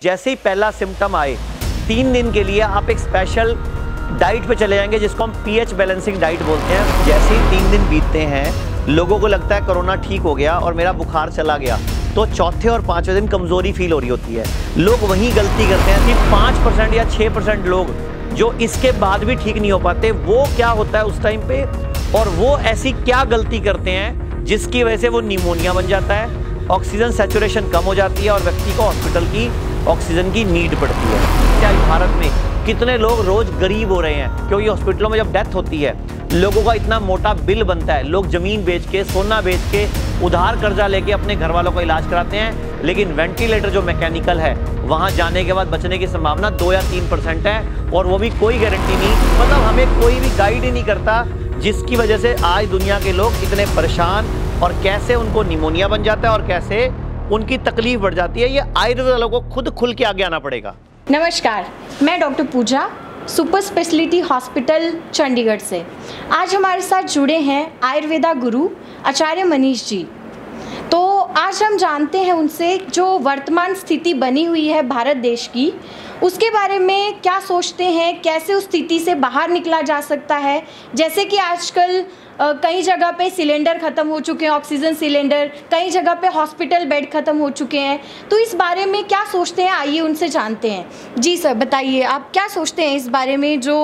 जैसे ही पहला सिम्टम आए 3 दिन के लिए आप एक स्पेशल डाइट पे चले जाएंगे जिसको हम पीएच बैलेंसिंग डाइट बोलते हैं। जैसे ही 3 दिन बीतते हैं लोगों को लगता है कोरोना ठीक हो गया और मेरा बुखार चला गया, तो चौथे और पांचवें दिन कमजोरी फील हो रही होती है। लोग वही गलती करते हैं कि 5% या 6% लोग जो इसके बाद भी ठीक नहीं हो पाते, वो क्या होता है उस टाइम पे, और वो ऐसी क्या गलती करते हैं जिसकी वजह से वो निमोनिया बन जाता है, ऑक्सीजन सैचुरेशन कम हो जाती है और व्यक्ति को हॉस्पिटल की ऑक्सीजन की नीड पड़ती है। क्या भारत में कितने लोग रोज गरीब हो रहे हैं, क्योंकि हॉस्पिटलों में जब डेथ होती है लोगों का इतना मोटा बिल बनता है, लोग जमीन बेच के, सोना बेच के, उधार कर्जा लेके अपने घर वालों का इलाज कराते हैं। लेकिन वेंटिलेटर जो मैकेनिकल है वहां जाने के बाद बचने की संभावना 2 या 3% है, और वो भी कोई गारंटी नहीं। मतलब हमें कोई भी गाइड ही नहीं करता, जिसकी वजह से आज दुनिया के लोग इतने परेशान, और कैसे उनको निमोनिया बन जाता है और कैसे उनकी तकलीफ बढ़ जाती है। ये आयुर्वेद वालों को खुद खुल के आगे आना पड़ेगा। नमस्कार, मैं डॉक्टर पूजा, सुपर स्पेशलिटी हॉस्पिटल चंडीगढ़ से। आज हमारे साथ जुड़े हैं आयुर्वेदा गुरु आचार्य मनीष जी। तो आज हम जानते हैं उनसे जो वर्तमान स्थिति बनी हुई है भारत देश की, उसके बारे में क्या सोचते हैं, कैसे उस स्थिति से बाहर निकला जा सकता है। जैसे कि आजकल कई जगह पे सिलेंडर ख़त्म हो चुके हैं, ऑक्सीजन सिलेंडर, कई जगह पे हॉस्पिटल बेड ख़त्म हो चुके हैं। तो इस बारे में क्या सोचते हैं, आइए उनसे जानते हैं। जी सर, बताइए आप क्या सोचते हैं इस बारे में, जो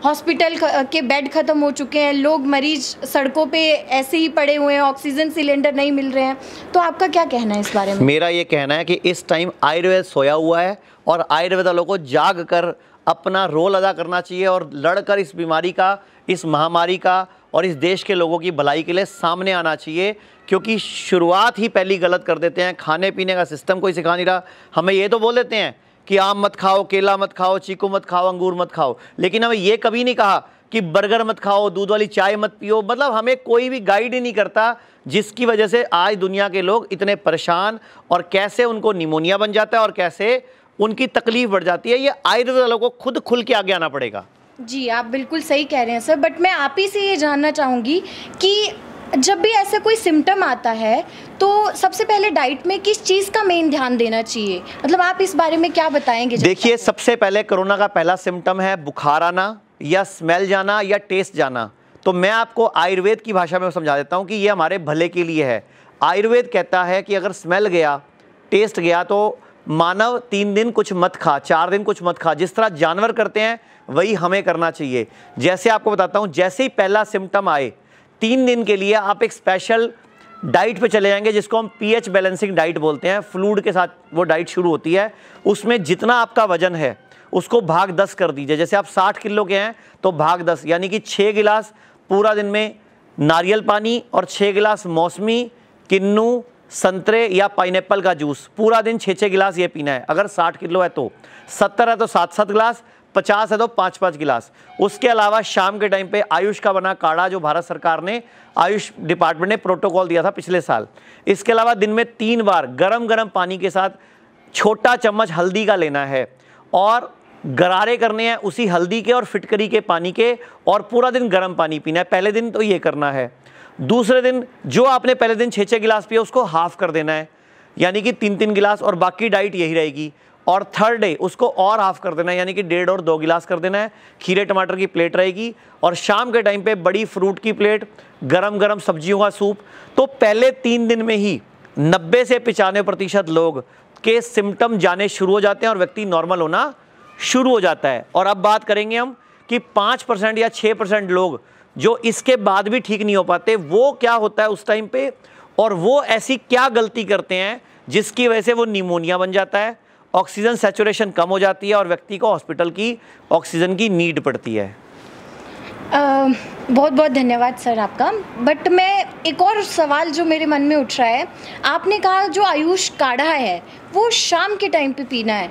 हॉस्पिटल के बेड ख़त्म हो चुके हैं, लोग मरीज सड़कों पे ऐसे ही पड़े हुए हैं, ऑक्सीजन सिलेंडर नहीं मिल रहे हैं, तो आपका क्या कहना है इस बारे में? मेरा ये कहना है कि इस टाइम आयुर्वेद सोया हुआ है और आयुर्वेद वालों को जाग कर अपना रोल अदा करना चाहिए और लड़कर इस बीमारी का, इस महामारी का और इस देश के लोगों की भलाई के लिए सामने आना चाहिए। क्योंकि शुरुआत ही पहली गलत कर देते हैं। खाने पीने का सिस्टम कोई सिखा नहीं रहा। हमें ये तो बोल देते हैं कि आम मत खाओ, केला मत खाओ, चीकू मत खाओ, अंगूर मत खाओ, लेकिन हमें ये कभी नहीं कहा कि बर्गर मत खाओ, दूध वाली चाय मत पियो। मतलब हमें कोई भी गाइड ही नहीं करता, जिसकी वजह से आज दुनिया के लोग इतने परेशान, और कैसे उनको निमोनिया बन जाता है और कैसे उनकी तकलीफ बढ़ जाती है। ये आयुर्वेद वालों को खुद खुल के आगे आना पड़ेगा। जी, आप बिल्कुल सही कह रहे हैं सर, बट मैं आप ही से ये जानना चाहूँगी कि जब भी ऐसा कोई सिम्टम आता है तो सबसे पहले डाइट में किस चीज़ का मेन ध्यान देना चाहिए, मतलब आप इस बारे में क्या बताएंगे? देखिए, सबसे पहले कोरोना का पहला सिम्टम है बुखार आना या स्मेल जाना या टेस्ट जाना। तो मैं आपको आयुर्वेद की भाषा में समझा देता हूँ कि ये हमारे भले के लिए है। आयुर्वेद कहता है कि अगर स्मेल गया, टेस्ट गया, तो मानव 3 दिन कुछ मत खा, 4 दिन कुछ मत खा। जिस तरह जानवर करते हैं वही हमें करना चाहिए। जैसे आपको बताता हूँ, जैसे ही पहला सिम्टम आए 3 दिन के लिए आप एक स्पेशल डाइट पे चले जाएंगे जिसको हम पीएच बैलेंसिंग डाइट बोलते हैं। फ्लूइड के साथ वो डाइट शुरू होती है। उसमें जितना आपका वजन है उसको भाग 10 कर दीजिए। जैसे आप 60 किलो के हैं तो भाग 10, यानी कि 6 गिलास पूरा दिन में नारियल पानी और 6 गिलास मौसमी, किन्नू, संतरे या पाइनएप्पल का जूस, पूरा दिन 6-6 गिलास ये पीना है। अगर 60 किलो है तो, 70 है तो 7-7 गिलास, 50 है तो 5-5 गिलास। उसके अलावा शाम के टाइम पे आयुष का बना काढ़ा, जो भारत सरकार ने, आयुष डिपार्टमेंट ने प्रोटोकॉल दिया था पिछले साल। इसके अलावा दिन में 3 बार गरम गरम पानी के साथ छोटा चम्मच हल्दी का लेना है, और गरारे करने हैं उसी हल्दी के और फिटकरी के पानी के, और पूरा दिन गर्म पानी पीना है। पहले दिन तो ये करना है। दूसरे दिन जो आपने पहले दिन 6-6 गिलास पिया उसको हाफ कर देना है, यानी कि 3-3 गिलास, और बाकी डाइट यही रहेगी। और थर्ड डे उसको और हाफ कर देना है, यानी कि 1.5 और 2 गिलास कर देना है। खीरे टमाटर की प्लेट रहेगी, और शाम के टाइम पे बड़ी फ्रूट की प्लेट, गरम गरम सब्जियों का सूप। तो पहले 3 दिन में ही 90 से 95% लोग के सिम्टम जाने शुरू हो जाते हैं और व्यक्ति नॉर्मल होना शुरू हो जाता है। और अब बात करेंगे हम कि 5% या 6% लोग जो इसके बाद भी ठीक नहीं हो पाते, वो क्या होता है उस टाइम पे, और वो ऐसी क्या गलती करते हैं जिसकी वजह से वो निमोनिया बन जाता है, ऑक्सीजन सैचुरेशन कम हो जाती है और व्यक्ति को हॉस्पिटल की ऑक्सीजन की नीड पड़ती है। बहुत बहुत धन्यवाद सर आपका। बट मैं एक और सवाल जो मेरे मन में उठ रहा है, आपने कहा जो आयुष काढ़ा है वो शाम के टाइम पे पीना है,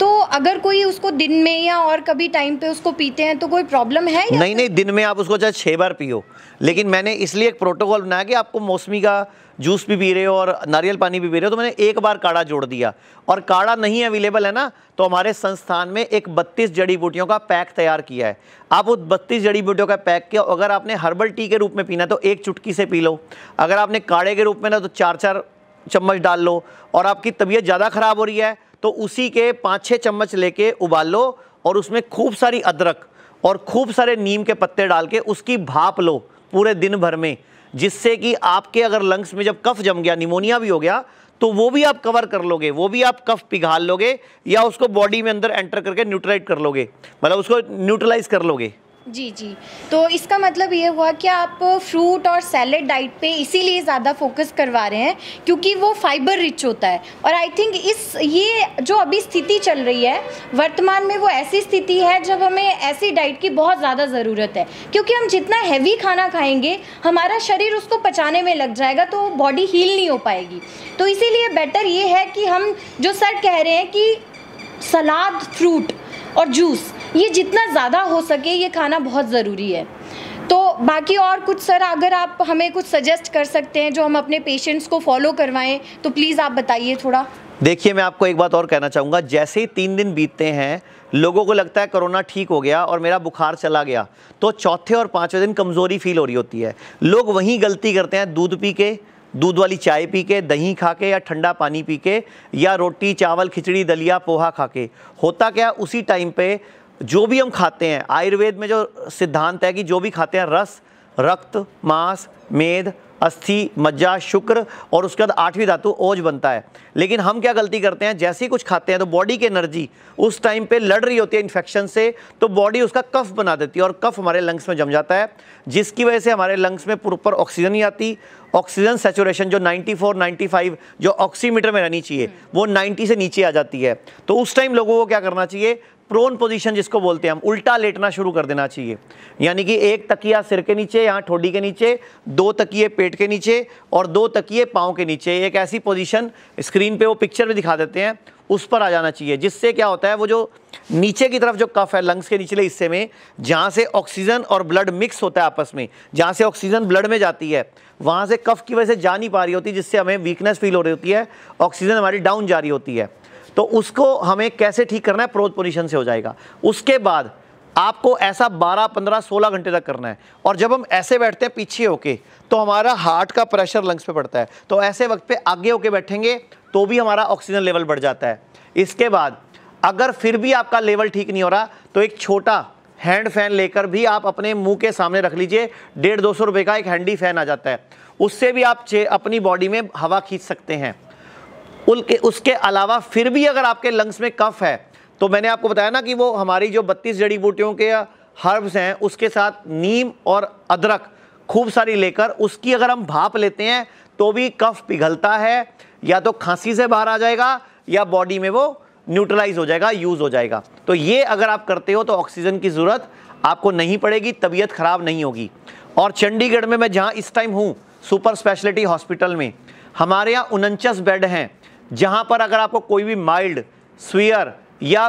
तो अगर कोई उसको दिन में या और कभी टाइम पे उसको पीते हैं तो कोई प्रॉब्लम है या? नहीं, दिन में आप उसको चाहे 6 बार पियो, लेकिन मैंने इसलिए एक प्रोटोकॉल बनाया कि आपको मौसमी का जूस भी पी रहे हो और नारियल पानी भी पी रहे हो, तो मैंने एक बार काढ़ा जोड़ दिया। और काढ़ा नहीं अवेलेबल है ना, तो हमारे संस्थान में एक 32 जड़ी बूटियों का पैक तैयार किया है। आप उस 32 जड़ी बूटियों का पैक के अगर आपने हर्बल टी के रूप में पीना है तो 1 चुटकी से पी लो, अगर आपने काढ़े के रूप में ना तो 4-4 चम्मच डाल लो, और आपकी तबीयत ज़्यादा ख़राब हो रही है तो उसी के 5-6 चम्मच लेके उबाल लो और उसमें खूब सारी अदरक और खूब सारे नीम के पत्ते डाल के उसकी भाप लो पूरे दिन भर में, जिससे कि आपके अगर लंग्स में जब कफ जम गया, निमोनिया भी हो गया, तो वो भी आप कवर कर लोगे, वो भी आप कफ पिघाल लोगे या उसको बॉडी में अंदर एंटर करके न्यूट्रलाइज कर लोगे, मतलब उसको न्यूट्रलाइज कर लोगे। जी जी, तो इसका मतलब ये हुआ कि आप फ्रूट और सैलेड डाइट पे इसीलिए ज़्यादा फोकस करवा रहे हैं क्योंकि वो फाइबर रिच होता है। और आई थिंक ये जो अभी स्थिति चल रही है वर्तमान में, वो ऐसी स्थिति है जब हमें ऐसी डाइट की बहुत ज़्यादा ज़रूरत है, क्योंकि हम जितना हैवी खाना खाएंगे हमारा शरीर उसको पचाने में लग जाएगा, तो बॉडी हील नहीं हो पाएगी। तो इसीलिए बेटर ये है कि हम जो सर कह रहे हैं कि सलाद, फ्रूट और जूस ये जितना ज़्यादा हो सके ये खाना बहुत ज़रूरी है। तो बाकी और कुछ सर अगर आप हमें कुछ सजेस्ट कर सकते हैं जो हम अपने पेशेंट्स को फॉलो करवाएं तो प्लीज़ आप बताइए थोड़ा। देखिए, मैं आपको एक बात और कहना चाहूँगा, जैसे ही 3 दिन बीतते हैं लोगों को लगता है कोरोना ठीक हो गया और मेरा बुखार चला गया, तो चौथे और 5वें दिन कमज़ोरी फील हो रही होती है। लोग वहीं गलती करते हैं, दूध पी के, दूध वाली चाय पी के, दही खा के या ठंडा पानी पी के या रोटी चावल खिचड़ी दलिया पोहा खा के। होता क्या, उसी टाइम पे जो भी हम खाते हैं, आयुर्वेद में जो सिद्धांत है कि जो भी खाते हैं रस, रक्त, मांस, मेद, अस्थि, मज्जा, शुक्र और उसके बाद 8वीं धातु ओज बनता है। लेकिन हम क्या गलती करते हैं, जैसे ही कुछ खाते हैं तो बॉडी की एनर्जी उस टाइम पे लड़ रही होती है इन्फेक्शन से, तो बॉडी उसका कफ बना देती है और कफ हमारे लंग्स में जम जाता है, जिसकी वजह से हमारे लंग्स में प्रॉपर ऑक्सीजन नहीं आती। ऑक्सीजन सैचुरेशन जो 94-95 जो ऑक्सीमीटर में रहनी चाहिए वो 90 से नीचे आ जाती है। तो उस टाइम लोगों को क्या करना चाहिए, प्रोन पोजीशन जिसको बोलते हैं हम, उल्टा लेटना शुरू कर देना चाहिए। यानी कि एक तकिया सिर के नीचे, यहाँ ठोडी के नीचे, 2 तकिए पेट के नीचे और 2 तकिए पाँव के नीचे। एक ऐसी पोजीशन स्क्रीन पे वो पिक्चर में दिखा देते हैं, उस पर आ जाना चाहिए, जिससे क्या होता है वो जो नीचे की तरफ जो कफ है लंग्स के निचले हिस्से में, जहाँ से ऑक्सीजन और ब्लड मिक्स होता है आपस में, जहाँ से ऑक्सीजन ब्लड में जाती है, वहाँ से कफ की वजह से जा नहीं पा रही होती, जिससे हमें वीकनेस फील हो रही होती है, ऑक्सीजन हमारी डाउन जा रही होती है। तो उसको हमें कैसे ठीक करना है, प्रोन पोजीशन से हो जाएगा। उसके बाद आपको ऐसा 12, 15, 16 घंटे तक करना है। और जब हम ऐसे बैठते हैं पीछे होके तो हमारा हार्ट का प्रेशर लंग्स पे पड़ता है, तो ऐसे वक्त पे आगे होके बैठेंगे तो भी हमारा ऑक्सीजन लेवल बढ़ जाता है। इसके बाद अगर फिर भी आपका लेवल ठीक नहीं हो रहा तो एक छोटा हैंड फैन लेकर भी आप अपने मुंह के सामने रख लीजिए। 150-200 रुपये का एक हैंडी फैन आ जाता है, उससे भी आप अपनी बॉडी में हवा खींच सकते हैं। उसके अलावा फिर भी अगर आपके लंग्स में कफ है तो मैंने आपको बताया ना कि वो हमारी जो 32 जड़ी बूटियों के हर्ब्स हैं उसके साथ नीम और अदरक खूब सारी लेकर उसकी अगर हम भाप लेते हैं तो भी कफ पिघलता है, या तो खांसी से बाहर आ जाएगा या बॉडी में वो न्यूट्रलाइज हो जाएगा, यूज हो जाएगा। तो ये अगर आप करते हो तो ऑक्सीजन की ज़रूरत आपको नहीं पड़ेगी, तबीयत खराब नहीं होगी। और चंडीगढ़ में मैं जहाँ इस टाइम हूँ सुपर स्पेशलिटी हॉस्पिटल में, हमारे यहाँ 49 बेड हैं, जहाँ पर अगर आपको कोई भी माइल्ड, सीवियर या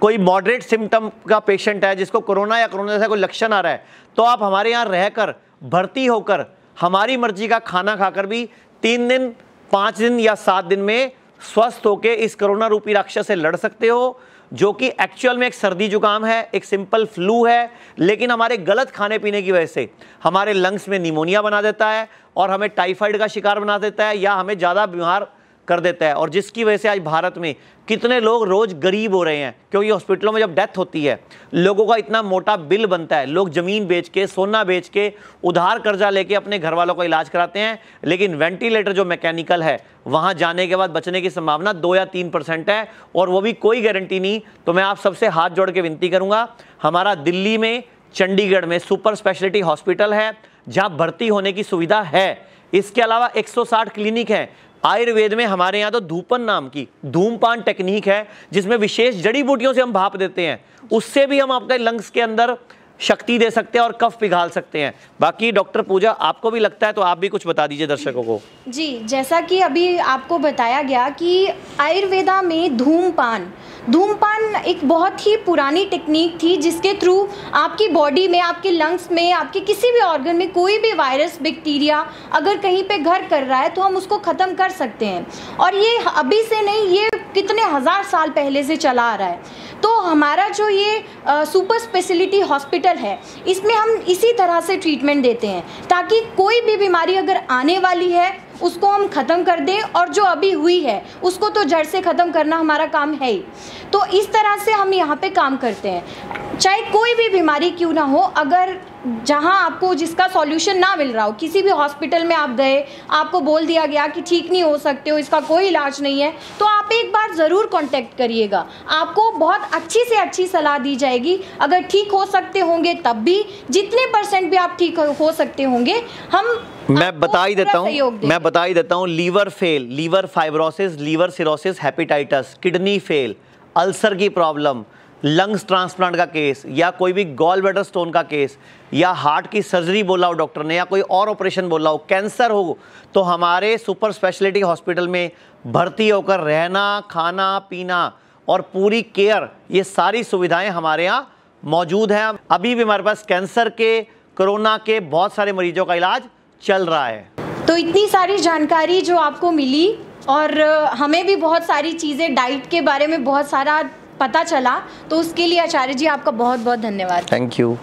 कोई मॉडरेट सिम्टम का पेशेंट है जिसको कोरोना या कोरोना जैसा कोई लक्षण आ रहा है, तो आप हमारे यहाँ रहकर भर्ती होकर हमारी मर्जी का खाना खाकर भी 3 दिन, 5 दिन या 7 दिन में स्वस्थ होकर इस कोरोना रूपी राक्षस से लड़ सकते हो, जो कि एक्चुअल में एक सर्दी जुकाम है, एक सिंपल फ्लू है, लेकिन हमारे गलत खाने पीने की वजह से हमारे लंग्स में निमोनिया बना देता है और हमें टाइफाइड का शिकार बना देता है या हमें ज़्यादा बीमार कर देता है। और जिसकी वजह से आज भारत में कितने लोग रोज गरीब हो रहे हैं, क्योंकि हॉस्पिटलों में जब डेथ होती है लोगों का इतना मोटा बिल बनता है, लोग जमीन बेच के, सोना बेच के, उधार कर्जा लेके अपने घर वालों का इलाज कराते हैं, लेकिन वेंटिलेटर जो मैकेनिकल है वहां जाने के बाद बचने की संभावना 2 या 3% है, और वो भी कोई गारंटी नहीं। तो मैं आप सबसे हाथ जोड़ के विनती करूंगा, हमारा दिल्ली में, चंडीगढ़ में सुपर स्पेशलिटी हॉस्पिटल है जहां भर्ती होने की सुविधा है। इसके अलावा 160 क्लिनिक है। आयुर्वेद में हमारे यहाँ तो धूपन नाम की धूमपान टेक्निक है, जिसमें विशेष जड़ी बूटियों से हम भाप देते हैं, उससे भी हम अपने लंग्स के अंदर शक्ति दे सकते हैं और कफ पिघाल सकते हैं। बाकी डॉक्टर पूजा, आपको भी लगता है तो आप भी कुछ बता दीजिए दर्शकों को। जी, जैसा कि अभी आपको बताया गया कि आयुर्वेदा में धूमपान एक बहुत ही पुरानी टेक्निक थी, जिसके थ्रू आपकी बॉडी में, आपके लंग्स में, आपके किसी भी ऑर्गन में कोई भी वायरस, बैक्टीरिया अगर कहीं पे घर कर रहा है तो हम उसको ख़त्म कर सकते हैं। और ये अभी से नहीं, ये कितने हज़ार साल पहले से चला आ रहा है। तो हमारा जो ये सुपर स्पेशलिटी हॉस्पिटल है, इसमें हम इसी तरह से ट्रीटमेंट देते हैं ताकि कोई भी बीमारी अगर आने वाली है उसको हम ख़त्म कर दें, और जो अभी हुई है उसको तो जड़ से ख़त्म करना हमारा काम है ही। तो इस तरह से हम यहाँ पे काम करते हैं। चाहे कोई भी बीमारी क्यों ना हो, अगर जहाँ आपको जिसका सॉल्यूशन ना मिल रहा हो, किसी भी हॉस्पिटल में आप गए, आपको बोल दिया गया कि ठीक नहीं हो सकते हो, इसका कोई इलाज नहीं है, तो आप एक बार ज़रूर कांटेक्ट करिएगा। आपको बहुत अच्छी से अच्छी सलाह दी जाएगी। अगर ठीक हो सकते होंगे तब भी, जितने % भी आप ठीक हो सकते होंगे, मैं बता ही देता हूँ liver fail, liver fibrosis, liver cirrhosis, hepatitis, kidney fail, ulcer की प्रॉब्लम, लंग्स ट्रांसप्लांट का केस, या कोई भी गॉल ब्लैडर स्टोन का केस, या हार्ट की सर्जरी बोला हो डॉक्टर ने, या कोई और ऑपरेशन बोला हो, कैंसर हो, तो हमारे सुपर स्पेशलिटी हॉस्पिटल में भर्ती होकर रहना, खाना पीना और पूरी केयर, ये सारी सुविधाएं हमारे यहाँ मौजूद हैं। अभी भी हमारे पास कैंसर के, कोरोना के बहुत सारे मरीजों का इलाज चल रहा है। तो इतनी सारी जानकारी जो आपको मिली, और हमें भी बहुत सारी चीज़ें डाइट के बारे में बहुत सारा पता चला, तो उसके लिए आचार्य जी आपका बहुत बहुत धन्यवाद। Thank you.